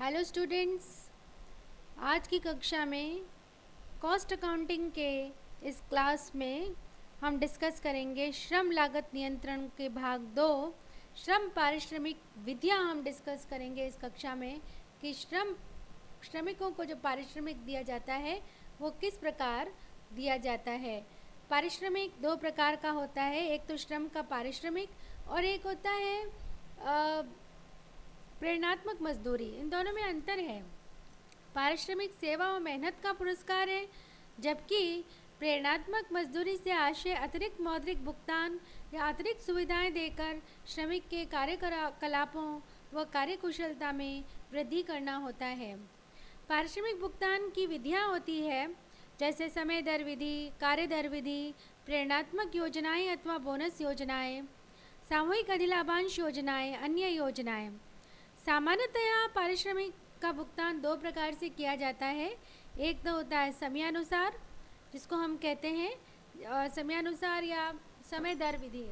Hello students, आज की कक्षा में कॉस्ट अकाउंटिंग के इस क्लास में हम डिस्कस करेंगे श्रम लागत नियंत्रण के भाग 2 श्रम पारिश्रमिक विधियां हम डिस्कस करेंगे इस कक्षा में कि श्रमिकों को जो पारिश्रमिक दिया जाता है वो किस प्रकार दिया जाता है। पारिश्रमिक दो प्रकार का होता है, एक तो श्रम का पारिश्रमिक और एक होता है प्रेरणात्मक मजदूरी। इन दोनों में अंतर है। पारिश्रमिक सेवा और मेहनत का पुरस्कार है, जबकि प्रेरणात्मक मजदूरी से आशय अतिरिक्त मौद्रिक भुगतान या अतिरिक्त सुविधाएं देकर श्रमिक के कार्यकलापों व कार्यकुशलता में वृद्धि करना होता है। पारिश्रमिक भुगतान की विधियां होती है जैसे समय दर विधि, कार्य दर विधि, प्रेरणात्मक योजनाएं अथवा बोनस योजनाएं, सामूहिक अधिलाभांश योजनाएं, अन्य योजनाएं। सामान्यतया पारिश्रमिक का भुगतान दो प्रकार से किया जाता है। एक तो होता है समयानुसार, जिसको हम कहते हैं समयानुसार या समय दर विधि,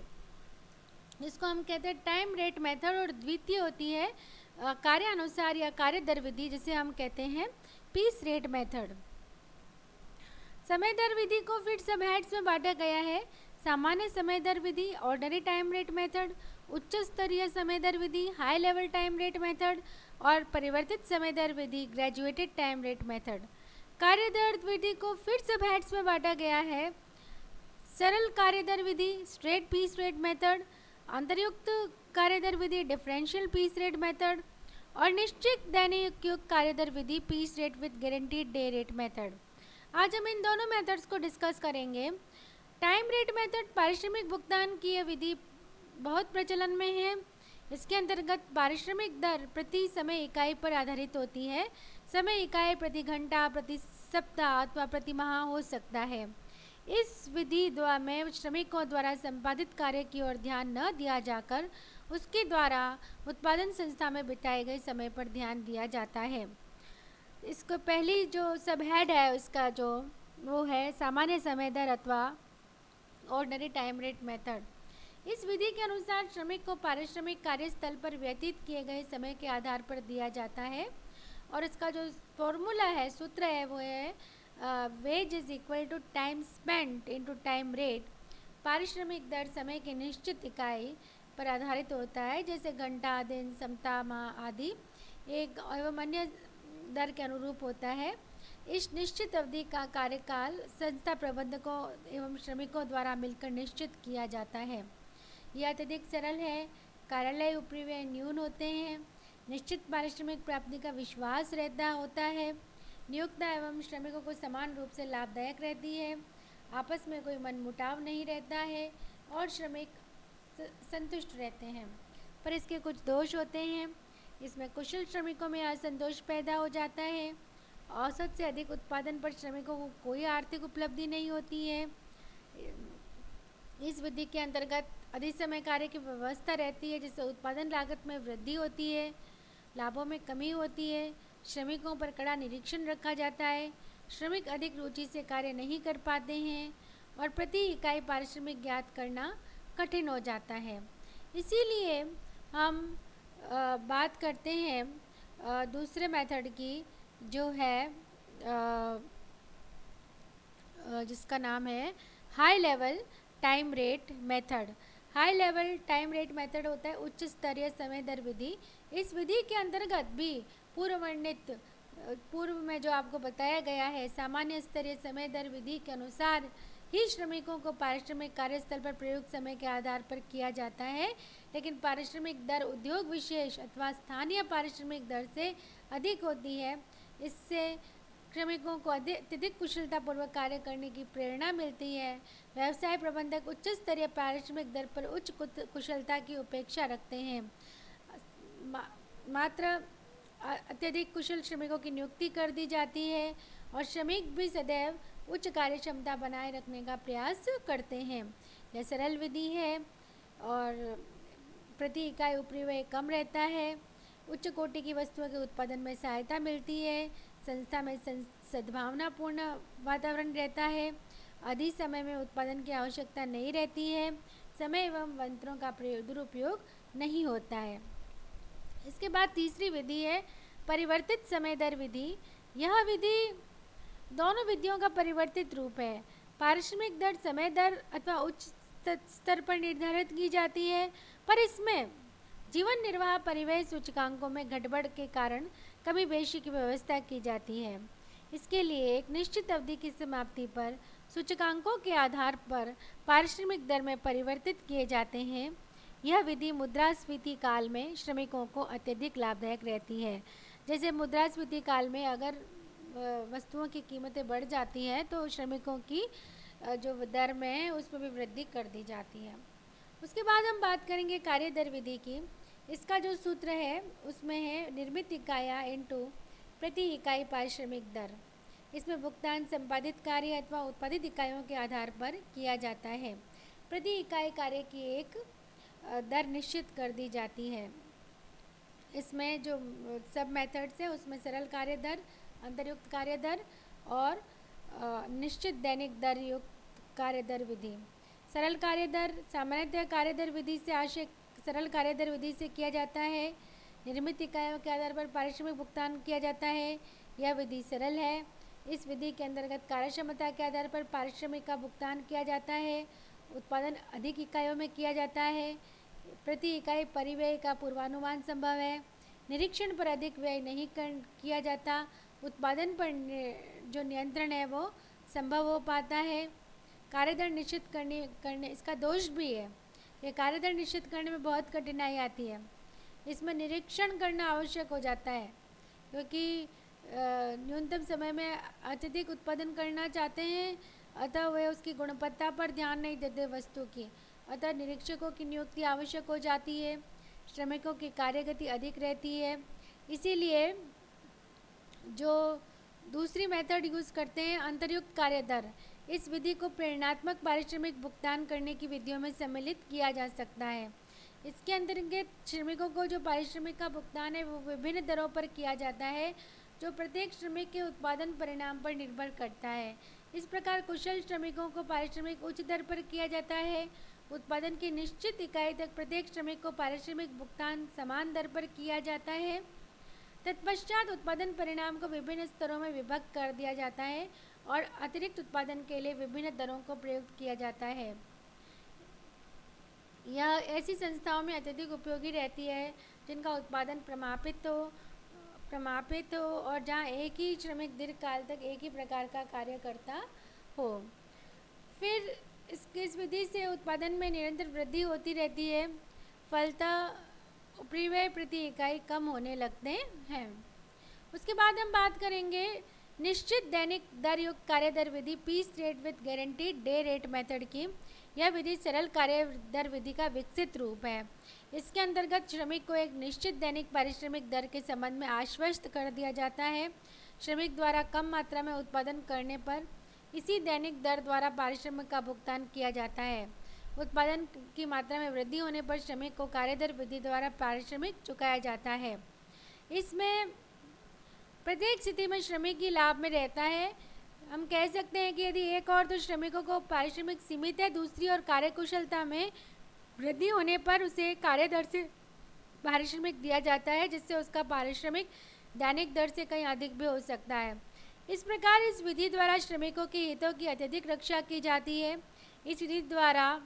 जिसको हम कहते हैं टाइम रेट मेथड, और द्वितीय होती है कार्यानुसार या कार्य दर विधि, जिसे हम कहते हैं पीस रेट मेथड। समय दर विधि को फिर सब हेड्स में बांटा गया है। सामान्य समय दर विधि ऑर्डिनरी टाइम रेट मेथड, उच्च स्तरीय समय दर विधि high level time rate method और परिवर्तित समय दर विधि ग्रेजुएटेड टाइम रेट मेथड। कार्य दर विधि को फिर सब हेड्स में बांटा गया है। सरल कार्य दर विधि स्ट्रेट पीस रेट मेथड, अंतर्युक्त कार्य दर विधि डिफरेंशियल पीस रेट मेथड और निश्चित दैनिक युक्त कार्य दर विधि piece rate with guaranteed day rate method. आज हम इन दोनों मेथड्स को डिस्कस करेंगे। टाइम रेट मेथड पारिश्रमिक भुगतान की यह विधि बहुत प्रचलन में है। इसके अंतर्गत पारिश्रमिक दर प्रति समय इकाई पर आधारित होती है। समय इकाई प्रति घंटा, प्रति सप्ताह अथवा प्रति माह हो सकता है। इस विधि में श्रमिकों द्वारा संपादित कार्य की ओर ध्यान न दिया जाकर उसके द्वारा उत्पादन संस्था में बिताए गए समय पर ध्यान दिया जाता है। इसको पहली जो सब हेड है उसका जो वो है सामान्य समय दर अथवा ऑर्डिनरी टाइम रेट मेथड। इस विधि के अनुसार श्रमिक को पारिश्रमिक कार्यस्थल पर व्यतीत किए गए समय के आधार पर दिया जाता है, और इसका जो फॉर्मूला है, सूत्र है, वो है wage is equal to time spent into time rate. पारिश्रमिक दर समय की निश्चित इकाई पर आधारित होता है, जैसे घंटा, दिन, सप्ताह, माह आदि एक एवं अन्य दर के अनुरूप होता है। इस निश्चित अवधि का कार्यकाल संस्था प्रबंधकों एवं श्रमिकों द्वारा मिलकर निश्चित किया जाता है। यह अत्यधिक सरल है। कार्यालय उपरिव्यय न्यून होते हैं। निश्चित पारिश्रमिक प्राप्ति का विश्वास रहता होता है। नियोक्ता एवं श्रमिकों को समान रूप से लाभदायक रहती है। आपस में कोई मनमुटाव नहीं रहता है और श्रमिक संतुष्ट रहते हैं। पर इसके कुछ दोष होते हैं। इसमें कुशल श्रमिकों में असंतोष पैदा हो जाता है। औसत से अधिक उत्पादन पर श्रमिकों को कोई आर्थिक उपलब्धि नहीं होती है। इस विधि के अंतर्गत अधिक समय कार्य की व्यवस्था रहती है, जिससे उत्पादन लागत में वृद्धि होती है, लाभों में कमी होती है। श्रमिकों पर कड़ा निरीक्षण रखा जाता है। श्रमिक अधिक रुचि से कार्य नहीं कर पाते हैं और प्रति इकाई पारिश्रमिक ज्ञात करना कठिन हो जाता है। इसीलिए हम बात करते हैं दूसरे मेथड की, जो है जिसका नाम है high level time rate method. High level time rate method होता है उच्च स्तरीय समय दर विधि। इस विधि के अंतर्गत भी पूर्व में जो आपको बताया गया है सामान्य स्तरीय समय दर विधि के अनुसार ही श्रमिकों को पारिश्रमिक कार्यस्थल पर प्रयुक्त समय के आधार पर किया जाता है, लेकिन पारिश्रमिक दर उद्योग विशेष अथवा स्थानीय पारिश्रमिक दर से अधिक होती है। इससे श्रमिकों को अत्यधिक कुशलतापूर्वक कार्य करने की प्रेरणा मिलती है। व्यवसाय प्रबंधक उच्च स्तरीय पारिश्रमिक दर पर उच्च कुशलता की अपेक्षा रखते हैं। मात्र अत्यधिक कुशल श्रमिकों की नियुक्ति कर दी जाती है और श्रमिक भी सदैव उच्च कार्य क्षमता बनाए रखने का प्रयास करते हैं। यह सरल विधि है और प्रति इकाई उपरिव्यय कम रहता है। उच्च कोटि की वस्तुओं के उत्पादन में सहायता मिलती है। संस्था में सद्भावनापूर्ण वातावरण रहता है। अधिक समय में उत्पादन की आवश्यकता नहीं रहती है। समय एवं यंत्रों का दुरुपयोग नहीं होता है। इसके बाद तीसरी विधि है परिवर्तित समय दर विधि, यह विधि दोनों विधियों का परिवर्तित रूप है। पारिश्रमिक दर समय दर अथवा उच्च स्तर पर निर्धारित की जाती है, पर इसमें जीवन निर्वाह परिव्यय सूचकांकों में गड़बड़ के कारण कमी बेशी की व्यवस्था की जाती है। इसके लिए एक निश्चित अवधि की समाप्ति पर सूचकांकों के आधार पर पारिश्रमिक दर में परिवर्तित किए जाते हैं। यह विधि मुद्रास्फीति काल में श्रमिकों को अत्यधिक लाभदायक रहती है। जैसे मुद्रास्फीति काल में अगर वस्तुओं की कीमतें बढ़ जाती हैं तो श्रमिकों की जो दर में है उसमें भी वृद्धि कर दी जाती है। उसके बाद हम बात करेंगे कार्य दर विधि की। इसका जो सूत्र है उसमें है निर्मित इकाइयाँ इनटू प्रति इकाई पारिश्रमिक दर। इसमें भुगतान संपादित कार्य अथवा उत्पादित इकाइयों के आधार पर किया जाता है। प्रति इकाई कार्य की एक दर निश्चित कर दी जाती है। इसमें जो सब मेथड्स है उसमें सरल कार्य दर, अंतर्युक्त कार्य दर और निश्चित दैनिक दर युक्त कार्य दर विधि। सरल कार्य दर सामान्यतः कार्य दर विधि से आशय सरल कार्य दर विधि से किया जाता है। निर्मित इकाइयों के आधार पर पारिश्रमिक भुगतान किया जाता है। यह विधि सरल है। इस विधि के अंतर्गत कार्यक्षमता के आधार पर पारिश्रमिक का भुगतान किया जाता है। उत्पादन अधिक इकाइयों में किया जाता है। प्रति इकाई परिव्यय का पूर्वानुमान संभव है। निरीक्षण पर अधिक व्यय नहीं किया जाता। उत्पादन पर जो नियंत्रण है वो संभव हो पाता है। कार्यदर निश्चित करने इसका दोष भी है। ये कार्यदर निश्चित करने में बहुत कठिनाई आती है। इसमें निरीक्षण करना आवश्यक हो जाता है क्योंकि न्यूनतम समय में अत्यधिक उत्पादन करना चाहते हैं, अतः वे उसकी गुणवत्ता पर ध्यान नहीं देते वस्तु की, अतः निरीक्षकों की नियुक्ति आवश्यक हो जाती है। श्रमिकों की कार्यगति अधिक रहती है। इसीलिए जो दूसरी मेथड यूज़ करते हैं अंतर्युक्त कार्य दर, इस विधि को प्रेरणात्मक पारिश्रमिक भुगतान करने की विधियों में सम्मिलित किया जा सकता है। इसके अंतर्गत श्रमिकों को जो पारिश्रमिक का भुगतान है वो विभिन्न दरों पर किया जाता है, जो प्रत्येक श्रमिक के उत्पादन परिणाम पर निर्भर करता है। इस प्रकार कुशल श्रमिकों को पारिश्रमिक उच्च दर पर किया जाता है। उत्पादन की निश्चित इकाई तक प्रत्येक श्रमिक को पारिश्रमिक भुगतान समान दर पर किया जाता है। तत्पश्चात उत्पादन परिणाम को विभिन्न स्तरों में विभक्त कर दिया जाता है और अतिरिक्त उत्पादन के लिए विभिन्न दरों को प्रयुक्त किया जाता है। यह ऐसी संस्थाओं में अत्यधिक उपयोगी रहती है जिनका उत्पादन प्रमापित हो और जहां एक ही श्रमिक दीर्घकाल तक एक ही प्रकार का कार्य करता हो। फिर इस विधि से उत्पादन में निरंतर वृद्धि होती रहती है। फलतः उपरिव्यय प्रति इकाई कम होने लगते हैं। उसके बाद हम बात करेंगे निश्चित दैनिक दर युक्त कार्य दर विधि piece rate with guaranteed day rate method की। यह विधि सरल कार्य दर विधि का विकसित रूप है। इसके अंतर्गत श्रमिक को एक निश्चित दैनिक पारिश्रमिक दर के संबंध में आश्वस्त कर दिया जाता है। श्रमिक द्वारा कम मात्रा में उत्पादन करने पर इसी दैनिक दर द्वारा पारिश्रमिक का भुगतान किया जाता है। उत्पादन की मात्रा में वृद्धि होने पर श्रमिक को कार्यदर विधि द्वारा पारिश्रमिक चुकाया जाता है। इसमें प्रत्येक स्थिति में श्रमिक ही लाभ में रहता है। हम कह सकते हैं कि यदि एक और तो श्रमिकों को पारिश्रमिक सीमित है, दूसरी और कार्यकुशलता में वृद्धि होने पर उसे कार्य दर से पारिश्रमिक दिया जाता है, जिससे उसका पारिश्रमिक दैनिक दर से कहीं अधिक भी हो सकता है। इस प्रकार इस विधि द्वारा श्रमिकों के हितों की अत्यधिक रक्षा की जाती है। इस विधि द्वारा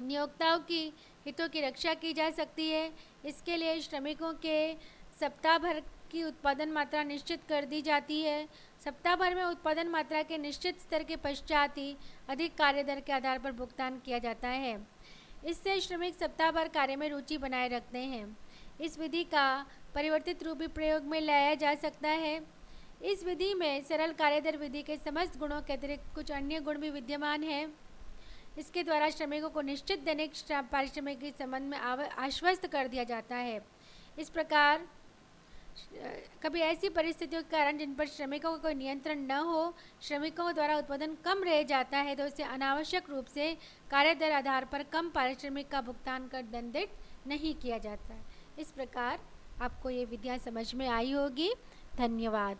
नियोक्ताओं की हितों की रक्षा की जा सकती है। इसके लिए श्रमिकों के सप्ताह भर की उत्पादन मात्रा निश्चित कर दी जाती है। सप्ताह भर में उत्पादन मात्रा के निश्चित स्तर के पश्चात ही अधिक कार्य दर के आधार पर भुगतान किया जाता है। इससे श्रमिक सप्ताह भर कार्य में रुचि बनाए रखते हैं। इस विधि का परिवर्तित रूप भी प्रयोग में लाया जा सकता है। इस विधि में सरल कार्यदर विधि के समस्त गुणों के अतिरिक्त कुछ अन्य गुण भी विद्यमान हैं। इसके द्वारा श्रमिकों को निश्चित दैनिक पारिश्रमिक के संबंध में आश्वस्त कर दिया जाता है। इस प्रकार कभी ऐसी परिस्थितियों के कारण जिन पर श्रमिकों का कोई नियंत्रण न हो, श्रमिकों द्वारा उत्पादन कम रह जाता है, तो उसे अनावश्यक रूप से कार्य दर आधार पर कम पारिश्रमिक का भुगतान कर दंडित नहीं किया जाता है। इस प्रकार आपको ये विधियाँ समझ में आई होगी। धन्यवाद।